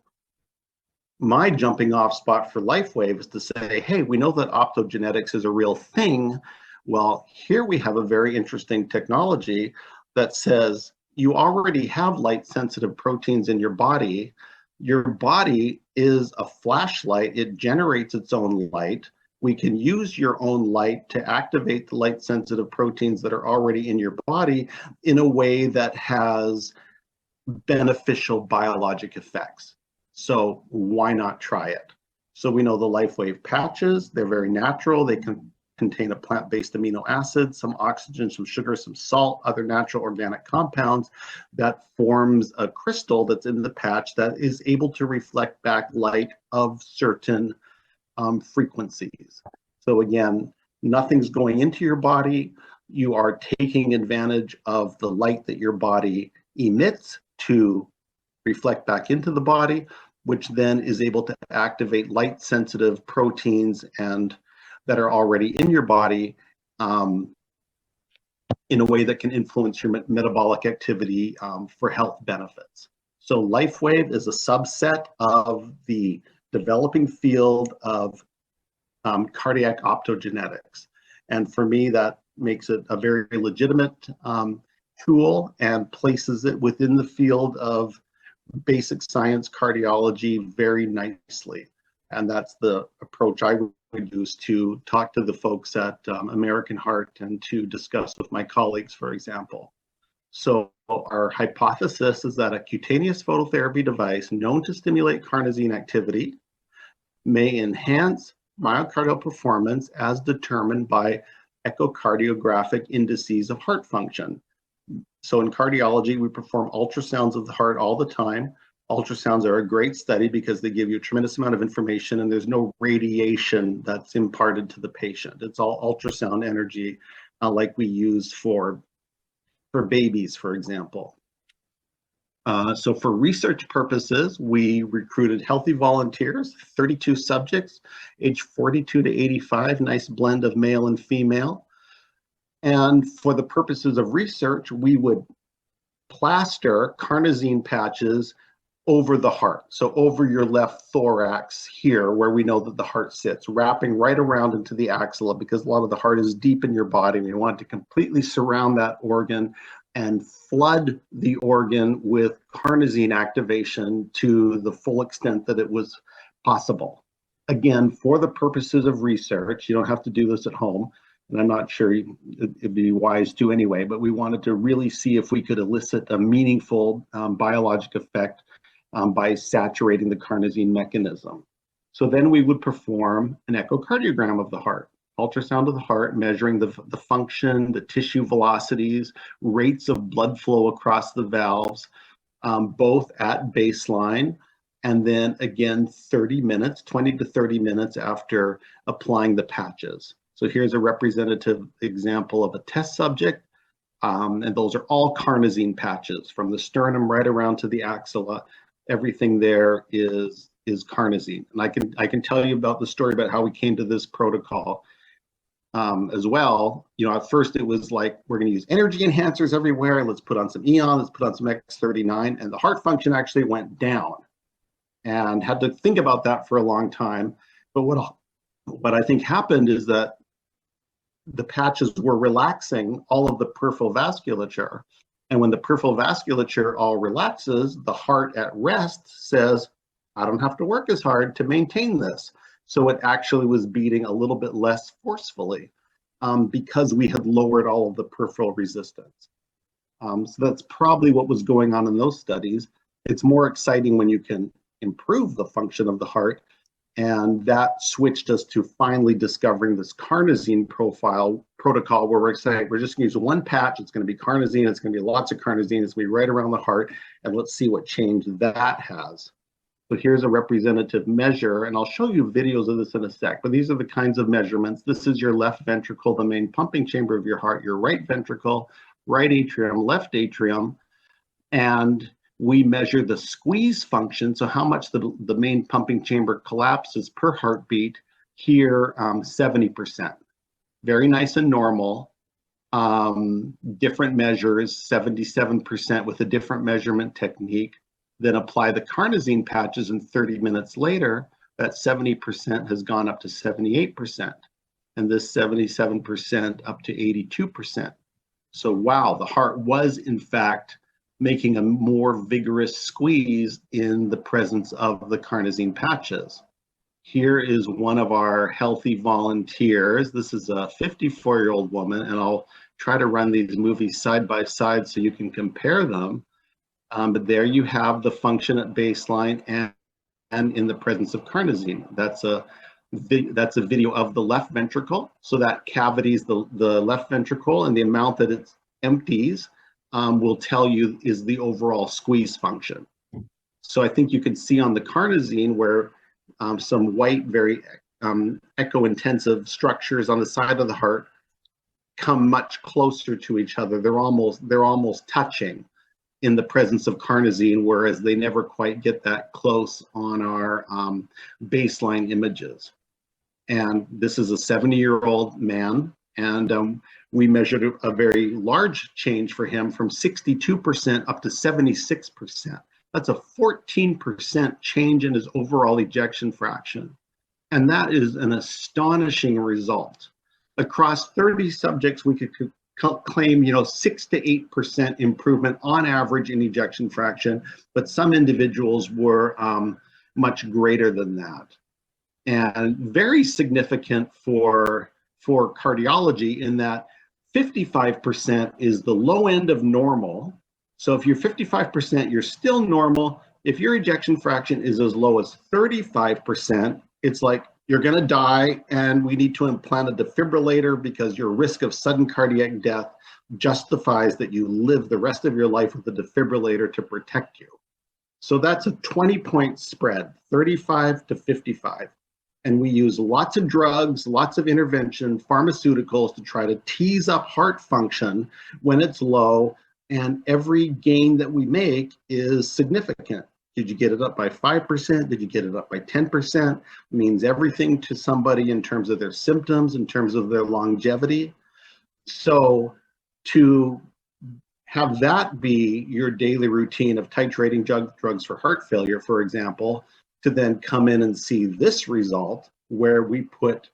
my jumping off spot for LifeWave is to say, hey, we know that optogenetics is a real thing. Well, here we have a very interesting technology that says you already have light sensitive proteins in your body. Your body is a flashlight. It generates its own light. We can use your own light to activate the light sensitive proteins that are already in your body in a way that has beneficial biologic effects. So why not try it? So we know the LifeWave patches, they're very natural. They can contain a plant-based amino acid, some oxygen, some sugar, some salt, other natural organic compounds that forms a crystal that's in the patch that is able to reflect back light of certain frequencies. So again, nothing's going into your body. You are taking advantage of the light that your body emits to reflect back into the body, which then is able to activate light sensitive proteins and that are already in your body in a way that can influence your metabolic activity for health benefits. So LifeWave is a subset of the developing field of cardiac optogenetics. And for me, that makes it a very legitimate tool and places it within the field of basic science cardiology very nicely. And that's the approach I would use to talk to the folks at American Heart and to discuss with my colleagues, for example. So our hypothesis is that a cutaneous phototherapy device known to stimulate carnosine activity may enhance myocardial performance as determined by echocardiographic indices of heart function. So in cardiology, we perform ultrasounds of the heart all the time. Ultrasounds are a great study because they give you a tremendous amount of information and there's no radiation that's imparted to the patient. It's all ultrasound energy like we use for babies, for example. So for research purposes, we recruited healthy volunteers, 32 subjects, age 42 to 85, nice blend of male and female. And for the purposes of research, we would plaster carnosine patches over the heart. So over your left thorax here, where we know that the heart sits, wrapping right around into the axilla because a lot of the heart is deep in your body. And you want to completely surround that organ and flood the organ with carnosine activation to the full extent that it was possible. Again, for the purposes of research, you don't have to do this at home, and I'm not sure it'd be wise to anyway, but we wanted to really see if we could elicit a meaningful biologic effect by saturating the carnosine mechanism. So then we would perform an echocardiogram of the heart, ultrasound of the heart, measuring the function, the tissue velocities, rates of blood flow across the valves, both at baseline, and then again 30 minutes, 20 to 30 minutes after applying the patches. So here's a representative example of a test subject, and those are all carnosine patches from the sternum right around to the axilla. Everything there is carnosine, and I can tell you about the story about how we came to this protocol as well. You know, at first it was like, we're going to use energy enhancers everywhere. Let's put on some Eon, let's put on some X39, and the heart function actually went down, and had to think about that for a long time. But what I think happened is that the patches were relaxing all of the peripheral vasculature. And when the peripheral vasculature all relaxes, the heart at rest says, I don't have to work as hard to maintain this. So it actually was beating a little bit less forcefully because we had lowered all of the peripheral resistance. So that's probably what was going on in those studies. It's more exciting when you can improve the function of the heart. And that switched us to finally discovering this carnosine protocol where we're saying we're just going to use one patch. It's going to be carnosine. It's going to be lots of carnosine. It's going to be right around the heart. And let's see what change that has. So here's a representative measure, and I'll show you videos of this in a sec, but these are the kinds of measurements. This is your left ventricle, the main pumping chamber of your heart, your right ventricle, right atrium, left atrium, and we measure the squeeze function, so how much the main pumping chamber collapses per heartbeat. Here, 70%. Very nice and normal. Different measures, 77% with a different measurement technique. then apply the carnosine patches, and 30 minutes later, that 70% has gone up to 78%, and this 77% up to 82%. So wow, the heart was in fact making a more vigorous squeeze in the presence of the carnosine patches. Here is one of our healthy volunteers. This is a 54-year-old woman, and I'll try to run these movies side by side so you can compare them. But there you have the function at baseline and in the presence of carnosine. That's a video of the left ventricle. So that cavity is the left ventricle, and the amount that it empties will tell you is the overall squeeze function. So I think you can see on the carnosine where some white, very echo-intensive structures on the side of the heart come much closer to each other. They're almost touching in the presence of carnosine, whereas they never quite get that close on our baseline images. And this is a 70-year-old man, and we measured a very large change for him from 62% up to 76%. That's a 14% change in his overall ejection fraction. And that is an astonishing result. Across 30 subjects, we could claim 6 to 8% improvement on average in ejection fraction, but some individuals were much greater than that. And very significant for cardiology in that 55% is the low end of normal. So if you're 55%, you're still normal. If your ejection fraction is as low as 35%, it's like you're going to die and we need to implant a defibrillator because your risk of sudden cardiac death justifies that you live the rest of your life with a defibrillator to protect you. So that's a 20-point spread, 35 to 55. And we use lots of drugs, lots of intervention, pharmaceuticals to try to tease up heart function when it's low. And every gain that we make is significant. Did you get it up by 5%? Did you get it up by 10%? It means everything to somebody in terms of their symptoms, in terms of their longevity. So to have that be your daily routine of titrating drugs for heart failure, for example, to then come in and see this result where we put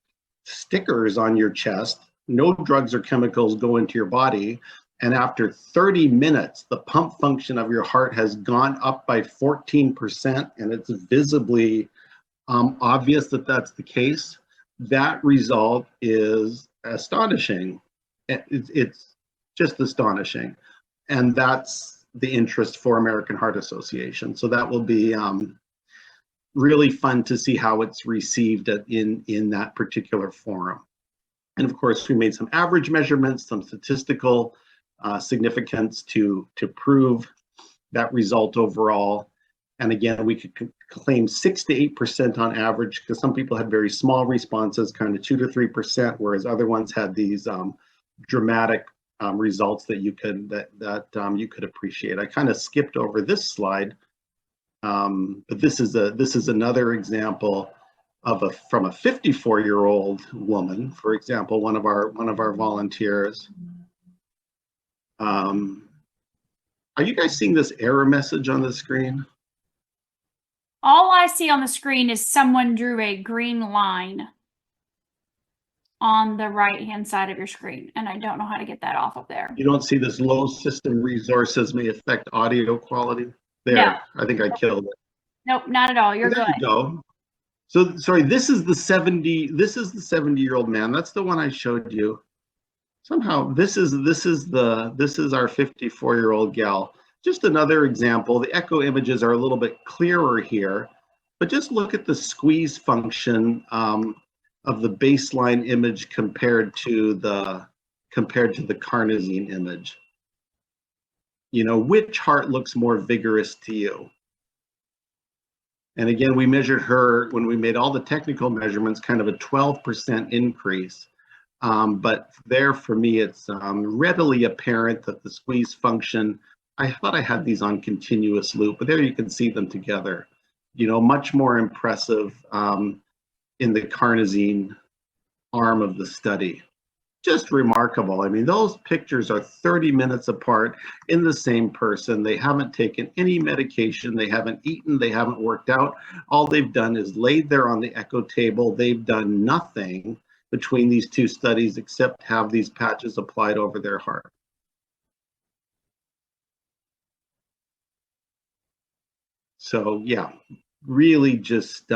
stickers on your chest, no drugs or chemicals go into your body, and after 30 minutes, the pump function of your heart has gone up by 14%, and it's visibly obvious that that's the case. That result is astonishing. It's just astonishing. And that's the interest for American Heart Association. So that will be really fun to see how it's received in that particular forum. And of course, we made some average measurements, some statistical significance to prove that result overall. And again, we could claim 6 to 8% on average because some people had very small responses, kind of 2 to 3%, whereas other ones had these dramatic results that you could appreciate. I kind of skipped over this slide, but this is another example of from a 54-year-old woman, for example, one of our volunteers. Are you guys seeing this error message on the screen? All I see on the screen is someone drew a green line on the right-hand side of your screen, and I don't know how to get that off of there. You don't see this low system resources may affect audio quality? There, No. I think I killed it. Nope, not at all. You're there good. You go. So sorry, this is the 70-year-old man. That's the one I showed you. Somehow this is our 54-year-old gal. Just another example. The echo images are a little bit clearer here, but just look at the squeeze function of the baseline image compared to the carnosine image. Which heart looks more vigorous to you? And again, we measured her when we made all the technical measurements, kind of a 12% increase. But there, for me, it's readily apparent that the squeeze function, I thought I had these on continuous loop, but there you can see them together. Much more impressive in the carnosine arm of the study. just remarkable. I mean, those pictures are 30 minutes apart in the same person. They haven't taken any medication, they haven't eaten, they haven't worked out. All they've done is laid there on the echo table. They've done nothing between these two studies except have these patches applied over their heart. So yeah, really just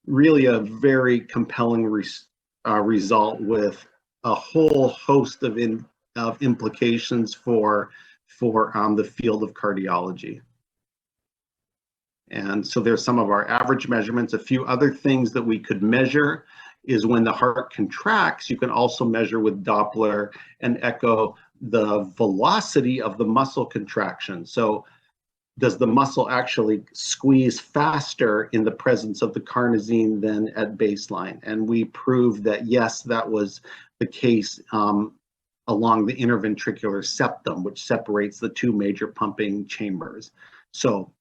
really a very compelling result with a whole host of implications for the field of cardiology. And so there's some of our average measurements. A few other things that we could measure is when the heart contracts, you can also measure with Doppler and echo the velocity of the muscle contraction. So does the muscle actually squeeze faster in the presence of the carnosine than at baseline? And we proved that yes, that was the case along the interventricular septum, which separates the two major pumping chambers. So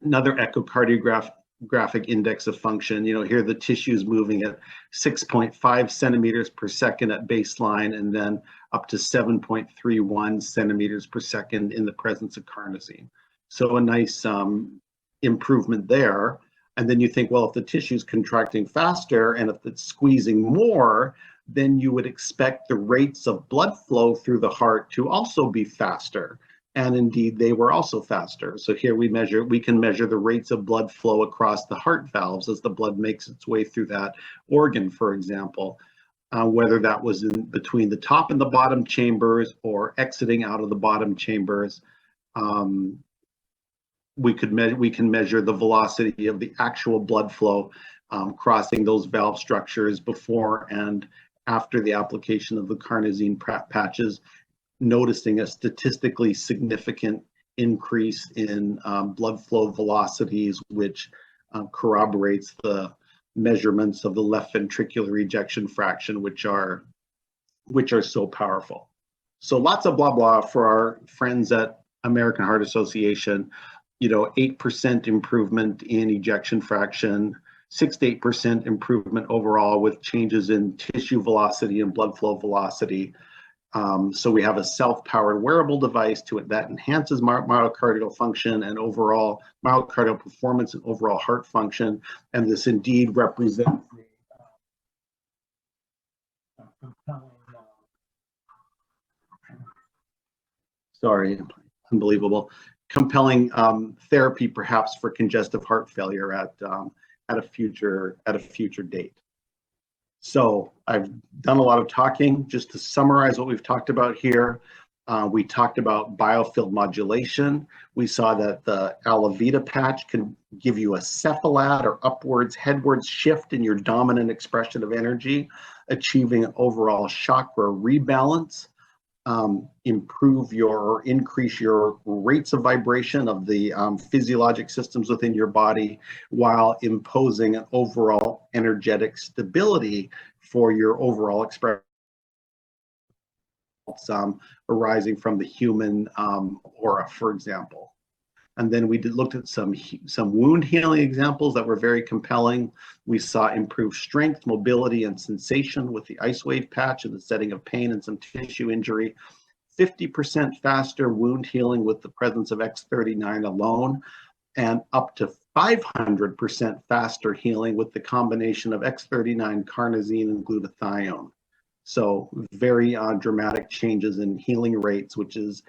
another echocardiographic index of function, here the tissue is moving at 6.5 centimeters per second at baseline, and then up to 7.31 centimeters per second in the presence of carnosine. So a nice improvement there. And then you think, well, if the tissue is contracting faster and if it's squeezing more, then you would expect the rates of blood flow through the heart to also be faster. And indeed, they were also faster. So here we can measure the rates of blood flow across the heart valves as the blood makes its way through that organ, for example, whether that was in between the top and the bottom chambers or exiting out of the bottom chambers. We can measure the velocity of the actual blood flow crossing those valve structures before and after the application of the carnosine patches, noticing a statistically significant increase in blood flow velocities, which corroborates the measurements of the left ventricular ejection fraction, which are so powerful. So lots of blah blah for our friends at American Heart Association. 8% improvement in ejection fraction, 6 to 8% improvement overall with changes in tissue velocity and blood flow velocity. So we have a self-powered wearable device that enhances myocardial function and overall myocardial performance and overall heart function. And this indeed represents compelling therapy perhaps for congestive heart failure at a future date. So I've done a lot of talking. Just to summarize what we've talked about here, we talked about biofield modulation. We saw that the Alavita patch can give you a cephalad or headwards shift in your dominant expression of energy, achieving an overall chakra rebalance. Increase your rates of vibration of the physiologic systems within your body while imposing an overall energetic stability for your overall expression arising from the human aura, for example. And then we looked at some wound healing examples that were very compelling. We saw improved strength, mobility, and sensation with the ice wave patch in the setting of pain and some tissue injury. 50% faster wound healing with the presence of X39 alone, and up to 500% faster healing with the combination of X39, carnosine, and glutathione. So very dramatic changes in healing rates, which is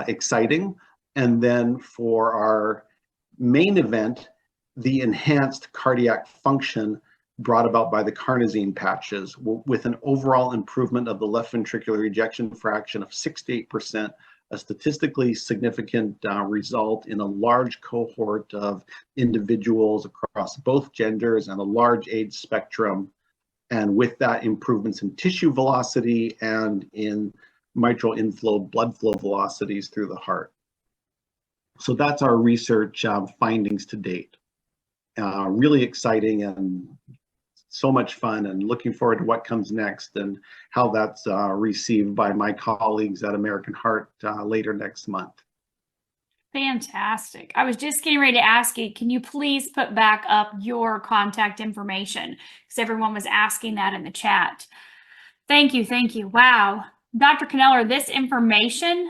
exciting. And then for our main event, the enhanced cardiac function brought about by the carnosine patches with an overall improvement of the left ventricular ejection fraction of 6 to 8%, a statistically significant result in a large cohort of individuals across both genders and a large age spectrum. And with that, improvements in tissue velocity and in mitral inflow, blood flow velocities through the heart. So that's our research findings to date. Really exciting and so much fun, and looking forward to what comes next and how that's received by my colleagues at American Heart later next month. Fantastic. I was just getting ready to ask you, can you please put back up your contact information? Because everyone was asking that in the chat. Thank you. Thank you. Wow. Dr. Kneller, this information.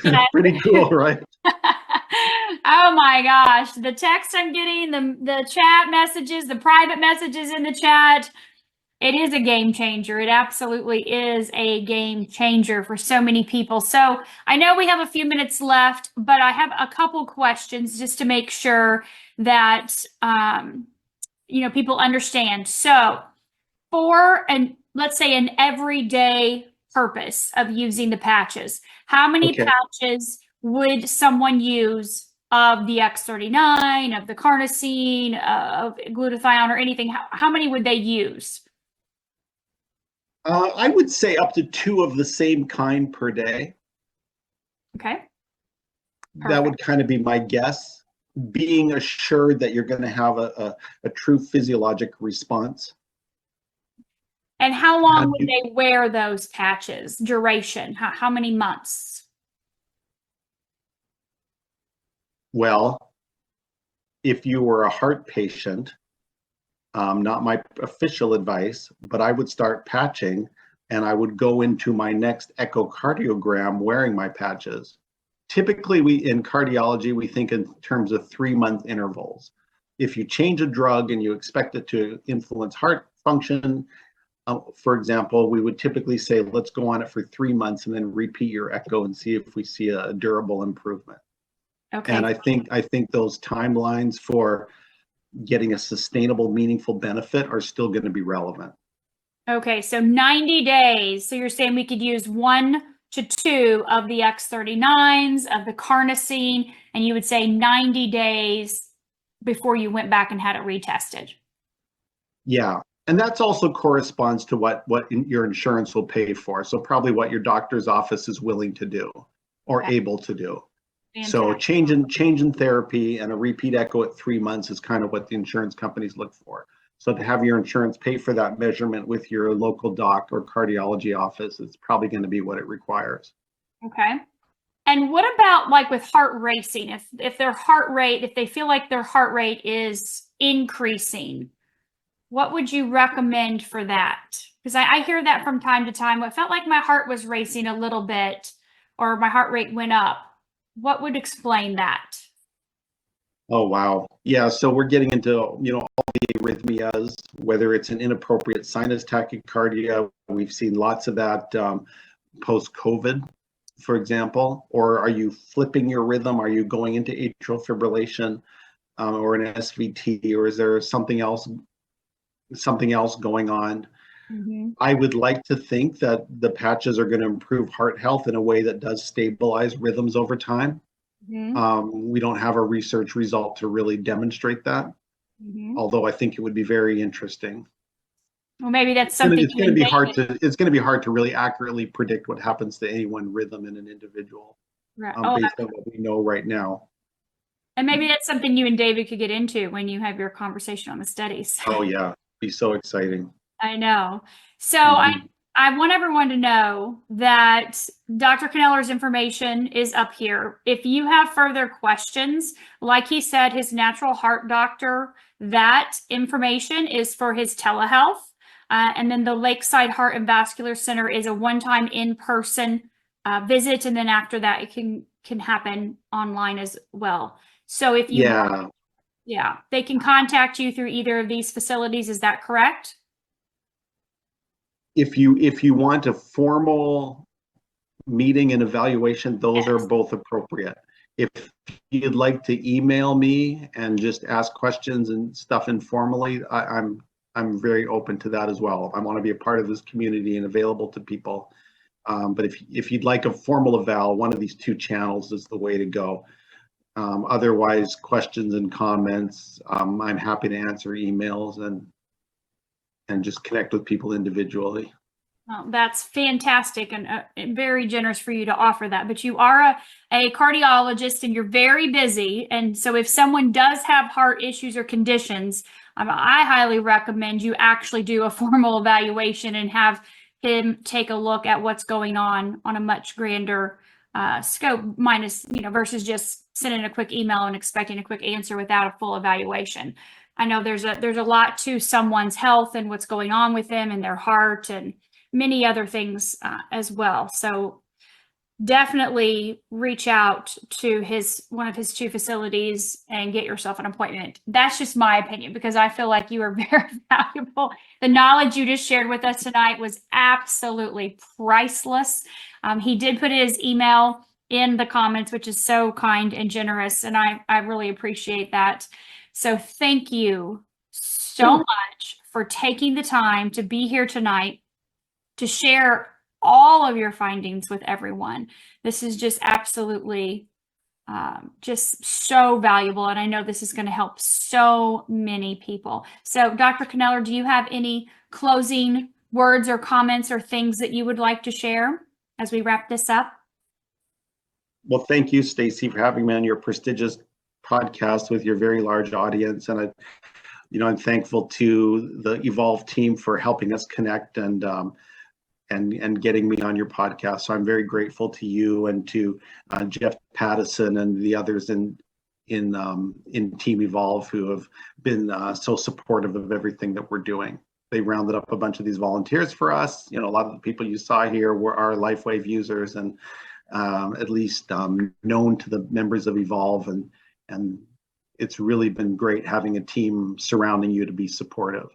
Yeah. Pretty cool, right? Oh my gosh. The text I'm getting, the chat messages, the private messages in the chat. It is a game changer. It absolutely is a game changer for so many people. So I know we have a few minutes left, but I have a couple questions just to make sure that people understand. So for let's say an everyday purpose of using the patches, how many Okay. patches would someone use of the X39, of the carnosine, of glutathione, or anything? How many would they use? I would say up to 2 of the same kind per day. Okay. That would kind of be my guess, being assured that you're going to have a true physiologic response. And how long would they wear those patches? Duration? How many months? Well, if you were a heart patient, not my official advice, but I would start patching and I would go into my next echocardiogram wearing my patches. Typically, in cardiology, we think in terms of 3-month intervals. If you change a drug and you expect it to influence heart function, for example, we would typically say, let's go on it for 3 months and then repeat your echo and see if we see a durable improvement. Okay. And I think those timelines for getting a sustainable, meaningful benefit are still going to be relevant. Okay, so 90 days. So you're saying we could use 1 to 2 of the X39s, of the carnosine, and you would say 90 days before you went back and had it retested. Yeah. And that's also corresponds to what your insurance will pay for. So probably what your doctor's office is willing to do or able to do. Fantastic. So change in therapy and a repeat echo at 3 months is kind of what the insurance companies look for. So to have your insurance pay for that measurement with your local doc or cardiology office, it's probably going to be what it requires. Okay. And what about like with heart racing? If their heart rate, if they feel like their heart rate is increasing, what would you recommend for that? Because I hear that from time to time. I felt like my heart was racing a little bit or my heart rate went up. What would explain that? Oh, wow. Yeah. So we're getting into, all the arrhythmias, whether it's an inappropriate sinus tachycardia. We've seen lots of that post-COVID, for example. Or are you flipping your rhythm? Are you going into atrial fibrillation or an SVT? Or is there something else going on? Mm-hmm. I would like to think that the patches are going to improve heart health in a way that does stabilize rhythms over time. Mm-hmm. We don't have a research result to really demonstrate that, although I think it would be very interesting. Well, maybe that's something It's going to be hard to really accurately predict what happens to any one rhythm in an individual, right. based on what we know right now. And maybe that's something you and David could get into when you have your conversation on the studies. Oh yeah, be so exciting. I know. So I want everyone to know that Dr. Kneller's information is up here. If you have further questions, like he said, his natural heart doctor, that information is for his telehealth. And then the Lakeside Heart and Vascular Center is a one-time in-person visit. And then after that, it can happen online as well. So if you, they can contact you through either of these facilities. Is that correct? If you want a formal meeting and evaluation, those are both appropriate. If you'd like to email me and just ask questions and stuff informally, I'm very open to that as well. I want to be a part of this community and available to people. But if you'd like a formal eval, one of these 2 channels is the way to go. Otherwise, questions and comments, I'm happy to answer emails and just connect with people individually. Well, that's fantastic and very generous for you to offer that. But you are a cardiologist and you're very busy. And so if someone does have heart issues or conditions, I highly recommend you actually do a formal evaluation and have him take a look at what's going on a much grander scope, minus, versus just sending a quick email and expecting a quick answer without a full evaluation. I know there's a lot to someone's health and what's going on with them and their heart and many other things as well. So definitely reach out to one of his two facilities and get yourself an appointment. That's just my opinion, because I feel like you are very valuable. The knowledge you just shared with us tonight was absolutely priceless. He did put his email in the comments, which is so kind and generous, and I really appreciate that. So thank you so much for taking the time to be here tonight to share all of your findings with everyone. This is just absolutely just so valuable, and I know this is going to help so many people. So Dr. Kneller, do you have any closing words or comments or things that you would like to share as we wrap this up? Well, thank you, Stacy, for having me on your prestigious podcast with your very large audience. And I'm thankful to the Evolve team for helping us connect and getting me on your podcast. So I'm very grateful to you and to Jeff Pattison and the others in Team Evolve who have been so supportive of everything that we're doing. They rounded up a bunch of these volunteers for us. A lot of the people you saw here were our LifeWave users and at least known to the members of Evolve, and it's really been great having a team surrounding you to be supportive.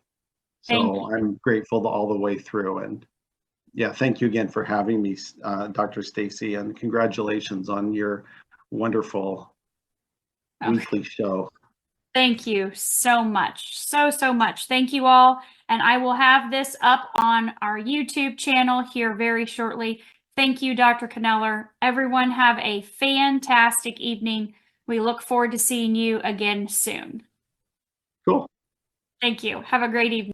So I'm grateful all the way through. And yeah, thank you again for having me, Dr. Stacy, and congratulations on your wonderful weekly show. Thank you so much. So much. Thank you all. And I will have this up on our YouTube channel here very shortly. Thank you, Dr. Kneller. Everyone have a fantastic evening. We look forward to seeing you again soon. Cool. Thank you. Have a great evening.